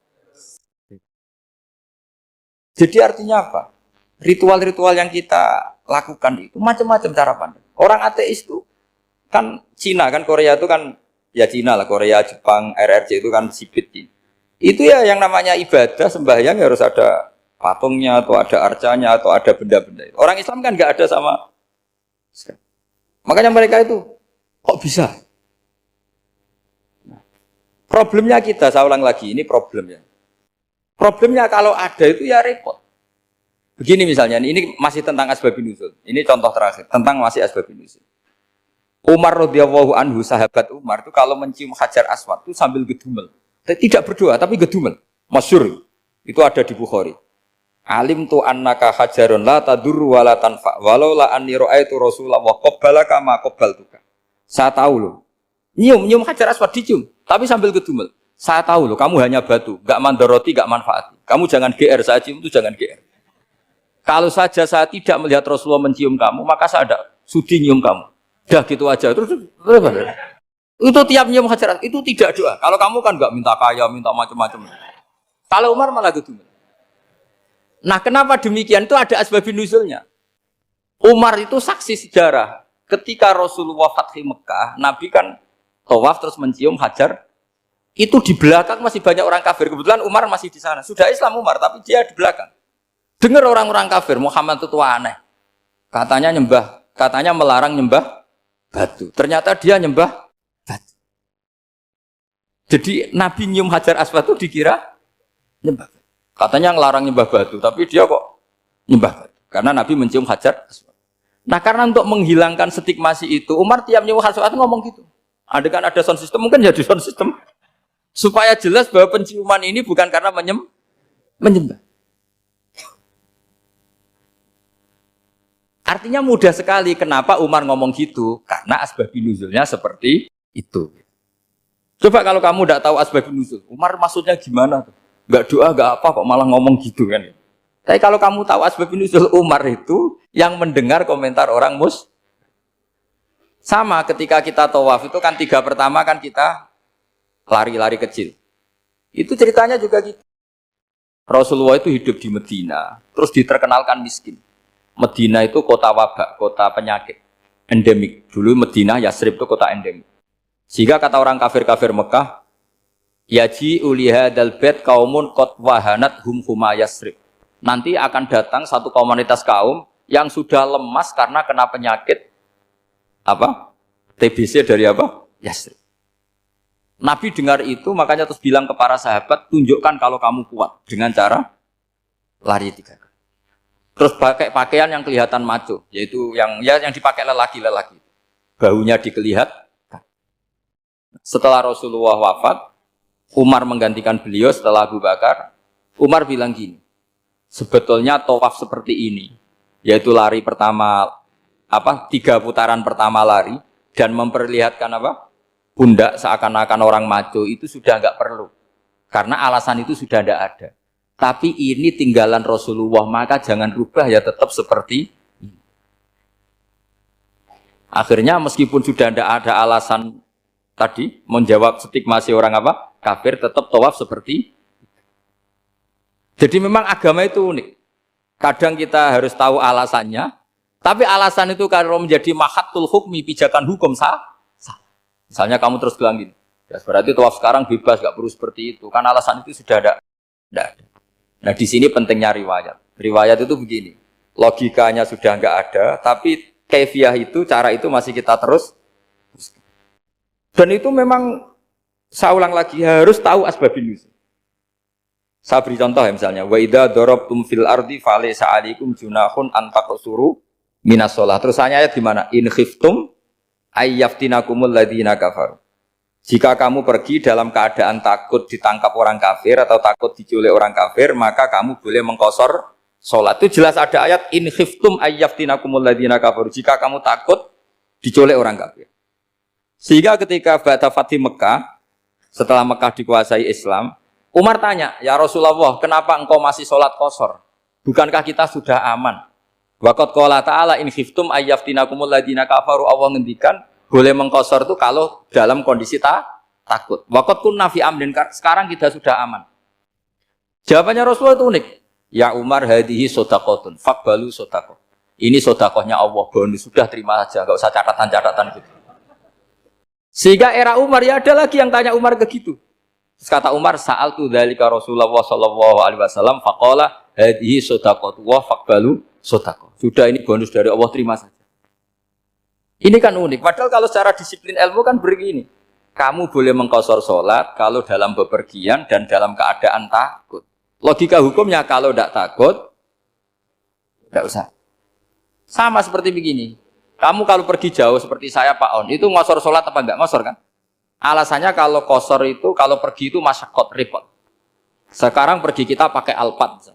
Jadi artinya apa? Ritual-ritual yang kita lakukan itu macam-macam cara pandang. Orang ateis itu kan Cina, kan Korea itu kan ya Cina lah, Korea, Jepang, RRC itu kan sipit. Itu ya yang namanya ibadah, sembahyang harus ada patungnya atau ada arcanya atau ada benda-benda. Orang Islam kan nggak ada sama. Makanya mereka itu kok bisa? Nah, problemnya kita, saya ulang lagi, ini problemnya. Problemnya kalau ada itu ya repot. Begini misalnya, ini masih tentang asbabun nuzul. Ini contoh terakhir, tentang masih asbabun nuzul. Umar radhiyallahu anhu, sahabat Umar itu kalau mencium Hajar Aswad itu sambil gedumel. Tidak berdoa, tapi gedumel. Masyhur. Itu ada di Bukhari. Alim tu annaka hajarun la tadur wa la tanfa. Walau la anni ra'aitu Rasulullah wa qabbalaka ma qabbaltuka. Saya tahu loh. Nyium Hajar Aswad dicium, tapi sambil gedumel. Saya tahu loh, kamu hanya batu, enggak mandoroti, enggak manfaati. Kamu jangan GR, saya cium itu jangan GR. Kalau saja saya tidak melihat Rasulullah mencium kamu, maka saya ada sudi nyium kamu. Dah gitu aja. Terus itu tiap nyium Hajar itu tidak doa. Kalau kamu kan nggak minta kaya, minta macam-macam. Kalau Umar malah gitu. Nah, kenapa demikian? Itu ada asbabun nuzulnya. Umar itu saksi sejarah. Ketika Rasulullah Fathi Mekah, Nabi kan tawaf terus mencium Hajar. Itu di belakang masih banyak orang kafir. Kebetulan Umar masih di sana. Sudah Islam Umar, tapi dia di belakang. Dengar orang-orang kafir, Muhammad itu tua aneh. Katanya melarang nyembah batu. Ternyata dia nyembah batu. Jadi Nabi nyium Hajar Aswad itu dikira nyembah. Katanya ngelarang nyembah batu, tapi dia kok nyembah batu. Karena Nabi mencium Hajar Aswad. Nah karena untuk menghilangkan stigmasi itu, Umar tiap nyium Hajar Aswad ngomong gitu. Kan ada sound system, mungkin jadi sound system. Supaya jelas bahwa penciuman ini bukan karena menyembah. Artinya mudah sekali kenapa Umar ngomong gitu, karena asbabun nuzulnya seperti itu. Coba kalau kamu tidak tahu asbabun nuzul, Umar maksudnya gimana? Enggak doa, enggak apa kok malah ngomong gitu kan. Tapi kalau kamu tahu asbabun nuzul Umar itu yang mendengar komentar orang sama ketika kita tawaf itu kan 3 pertama kan kita lari-lari kecil. Itu ceritanya juga gitu. Rasulullah itu hidup di Medina, terus diterkenalkan miskin. Medina itu kota wabak, kota penyakit, endemik. Dulu Medina, Yasrib itu kota endemik. Sehingga kata orang kafir-kafir Mekah, yaji ulihadal bait kaumun qad wahanat huma Yasrib. Nanti akan datang satu komunitas kaum yang sudah lemas karena kena penyakit TBC dari Yasrib. Nabi dengar itu, makanya terus bilang ke para sahabat, tunjukkan kalau kamu kuat dengan cara lari 3 kali. Terus pakai pakaian yang kelihatan maco, yaitu yang dipakai lelaki-lelaki. Bahunya dikelihat. Setelah Rasulullah wafat, Umar menggantikan beliau setelah Abu Bakar. Umar bilang gini, sebetulnya tawaf seperti ini, yaitu lari pertama, 3 putaran pertama lari, dan memperlihatkan pundak seakan-akan orang maco, itu sudah enggak perlu. Karena alasan itu sudah tidak ada. Tapi ini tinggalan Rasulullah, maka jangan rubah ya tetap seperti ini. Akhirnya meskipun sudah tidak ada alasan tadi menjawab stigmasi orang apa? Kafir, tetap tawaf seperti. Jadi memang agama itu unik. Kadang kita harus tahu alasannya, tapi alasan itu kalau menjadi mahatul hukmi, pijakan hukum sah. Misalnya kamu terus bilang gini, ya berarti tawaf sekarang bebas, gak perlu seperti itu. Kan alasan itu sudah ada. Tidak ada. Nah di sini pentingnya riwayat. Riwayat itu begini, logikanya sudah nggak ada, tapi kaifiah itu, cara itu masih kita terus. Dan itu memang, saya ulang lagi, harus tahu asbabun nuzul. Saya beri contoh ya misalnya, wa idza darabtum fil ardi falaysa 'alaikum junahun an taqsuru minas shalah. Terus ayat di mana? In khiftum ayyaftinakumul ladzina kafaru. Jika kamu pergi dalam keadaan takut ditangkap orang kafir atau takut diculik orang kafir, maka kamu boleh mengqasar salat. Itu jelas ada ayat in khiftum ayyaftinakumul ladzina kafaru. Jika kamu takut diculik orang kafir. Sehingga ketika ba'da Fathi Mekah, setelah Mekah dikuasai Islam, Umar tanya, ya Rasulullah, kenapa engkau masih sholat qasar? Bukankah kita sudah aman? Waqad qala ta'ala in khiftum ayyaftinakumul ladzina kafaru. Allah ngendikan boleh mengqasar itu kalau dalam kondisi takut. Waqad kunna fi amrin, sekarang kita sudah aman. Jawabannya Rasulullah itu unik. Ya Umar, hadhihi shadaqatun faqbalu shadaqah. Ini sedekahnya Allah, bonus sudah terima saja, enggak usah catatan-catatan gitu. Sehingga era Umar ya ada lagi yang tanya Umar ke gitu. Terus kata Umar, sa'altu dzalika Rasulullah sallallahu alaihi wasallam faqala hadhihi shadaqatu wa faqbalu shadaqah. Sudah ini bonus dari Allah, terima saja. Ini kan unik. Padahal kalau secara disiplin ilmu kan begini. Kamu boleh mengqasar sholat kalau dalam bepergian dan dalam keadaan takut. Logika hukumnya kalau tidak takut, tidak usah. Sama seperti begini. Kamu kalau pergi jauh seperti saya Pak On, itu ngosor sholat apa enggak? Ngosor kan? Alasannya kalau kosor itu, kalau pergi itu masyakot, repot. Sekarang pergi kita pakai Alphard,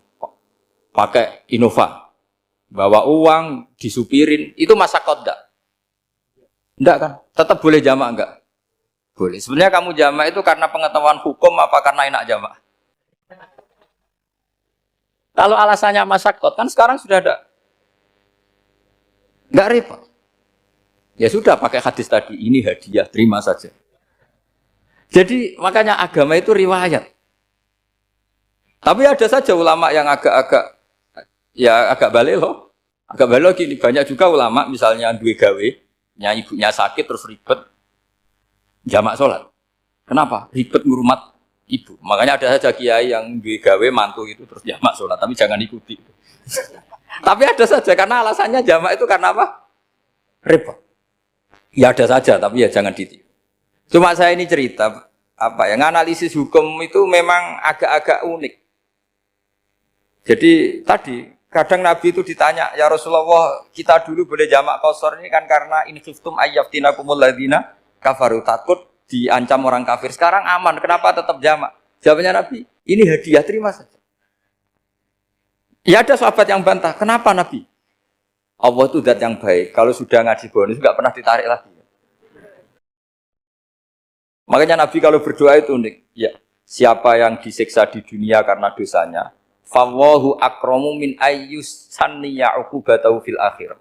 pakai Innova. Bawa uang, disupirin, itu masyakot enggak? Enggak kan? Tetap boleh jamak enggak? Boleh. Sebenarnya kamu jamak itu karena pengetahuan hukum apa karena enak jamak? Kalau alasannya masyakot, kan sekarang sudah ada. Enggak repot. Ya sudah pakai hadis tadi, ini hadiah, terima saja. Jadi makanya agama itu riwayat. Tapi ada saja ulama yang agak balik loh. Agak balik gini, banyak juga ulama misalnya duwe gawe, ibunya sakit terus ribet jamak sholat. Kenapa? Ribet ngurmat ibu. Makanya ada saja kiai yang duwe gawe mantu itu terus jamak sholat, tapi jangan ikuti. Tapi ada saja karena alasannya jamak itu karena apa? Repot. Ya ada saja, tapi ya jangan ditiru. Cuma saya ini cerita apa ya, analisis hukum itu memang agak-agak unik. Jadi tadi kadang Nabi itu ditanya, ya Rasulullah, kita dulu boleh jamak qasar ini kan karena in khiftum ayyaftinakumul ladzina kafaru, takut diancam orang kafir. Sekarang aman, kenapa tetap jamak? Jawabnya Nabi, ini hadiah, terima saja. Ya ada sahabat yang bantah, kenapa Nabi? Allah itu zat yang baik, kalau sudah ngaji bonus nggak pernah ditarik lagi. Makanya Nabi kalau berdoa itu unik. Ya, siapa yang disiksa di dunia karena dosanya, fawahu akramu min ayyus sanniya uqubatahu fil akhir.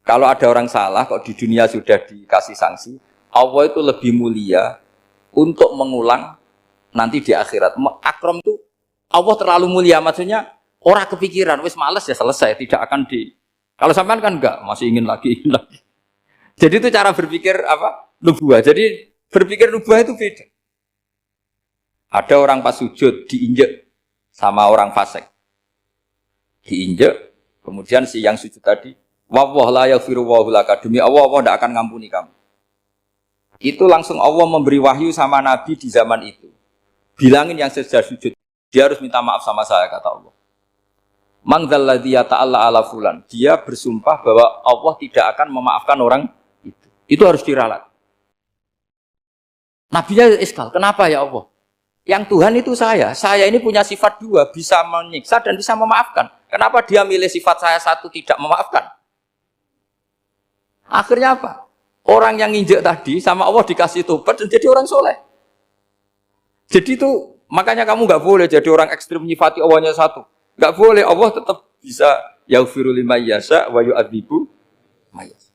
Kalau ada orang salah kok di dunia sudah dikasih sanksi, Allah itu lebih mulia untuk mengulang nanti di akhirat. Akram itu Allah terlalu mulia, maksudnya orang kepikiran wis males ya selesai, tidak akan di. Kalau sampean kan enggak, masih ingin lagi. Jadi itu cara berpikir apa? Nubuah. Jadi berpikir nubuah itu beda. Ada orang pas sujud diinjek sama orang fasik. Diinjek, kemudian si yang sujud tadi, wallahu la yaghfiru wallahu laka, demi Allah tidak akan ngampuni kamu. Itu langsung Allah memberi wahyu sama Nabi di zaman itu. Bilangin yang sedang sujud, dia harus minta maaf sama saya, kata Allah. Mangdzalladzi yata'alla ala fulan. Dia bersumpah bahwa Allah tidak akan memaafkan orang itu. Itu harus diralat. Nabinya iskal, kenapa ya Allah? Yang Tuhan itu saya ini punya sifat dua, bisa menyiksa dan bisa memaafkan. Kenapa dia milih sifat saya satu tidak memaafkan? Akhirnya apa? Orang yang nginjek tadi sama Allah dikasih tobat dan jadi orang soleh. Jadi itu Makanya kamu nggak boleh jadi orang ekstrim nyifati Allahnya satu. Nggak boleh. Allah tetap bisa yaghfiru liman yasha wa yu'adzibu may yasha.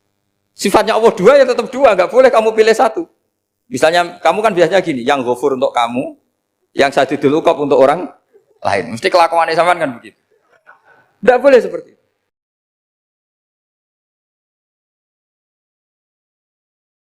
Sifatnya Allah dua ya tetap dua. Nggak boleh kamu pilih satu. Misalnya kamu kan biasanya gini, yang ghafur untuk kamu, yang sadidul uqab untuk orang lain. Mesti kelakuannya sampean kan begitu. Nggak boleh seperti itu.